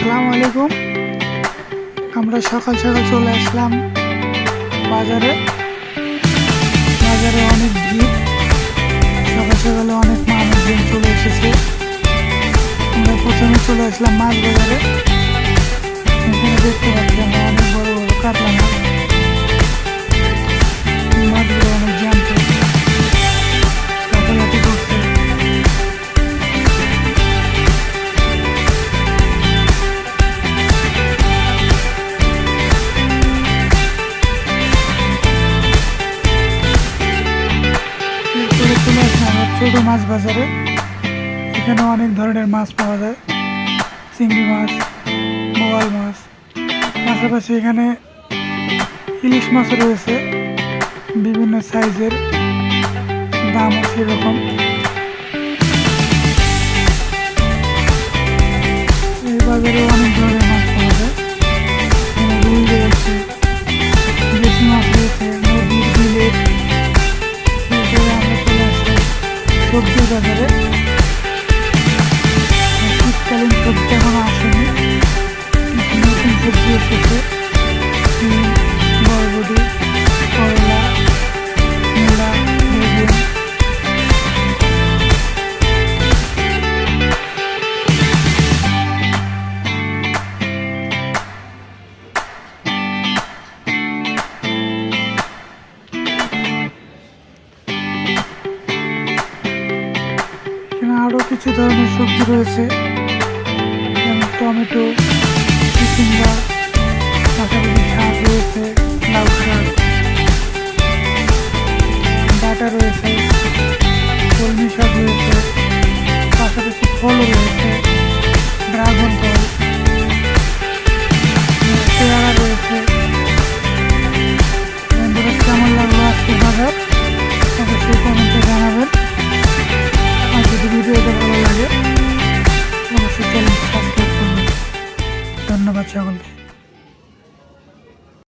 আসসালামু আলাইকুম। আমরা সকাল সকাল চলে আসলাম বাজারে। বাজারে অনেক ভিড়, সকাল সকালে অনেক মানুষজন চলে এসেছে। আমরা প্রথমে চলে আসলাম মাছ বাজারে। এখানে দেখতে পাচ্ছি আমরা অনেক বড় বড় কাতলা মাছ। মাছগুলো অনেক জ্যান্ত, লাফালাফি করছে। এরপরে চলে আসলাম আমরা ছোট মাছ বাজারে। এখানে অনেক ধরনের মাছ পাওয়া যায়, চিংড়ি মাছ, বোয়াল মাছ, পাশাপাশি এখানে ইলিশ মাছ রয়েছে বিভিন্ন সাইজের, দামও সেরকম। এই বাজারে অনেক ধরনের মাছ পাওয়া যায়। এখানে রুই রয়েছে, দেশি মাছ রয়েছে, নদীর বিলের। এরপরে আমরা চলে আসলাম সবজির বাজারে। শীতকালীন সবজি এখনো আসেনি, নতুন সবজি এসেছে। সিম, বরবটি, করলা, মূলা, বেগুন। এখানে আরো কিছু ধরনের সবজি রয়েছে, যেমন টমেটো, চিচিঙ্গা, পাশাপাশি শাক রয়েছে, লাউ শাক, ডাঁটা রয়েছে, কলমি শাক রয়েছে, পাশাপাশি ফলও রয়েছে, ড্রাগন ফল, পেয়ারা রয়েছে। বন্ধুরা, কেমন লাগলো আজকের বাজার অবশ্যই কমেন্টে জানাবেন। আর যদি ভিডিওটা ভালো লাগে অবশ্যই চ্যানেলটি সাবস্ক্রাইব করবেন। ধন্যবাদ সকলকে।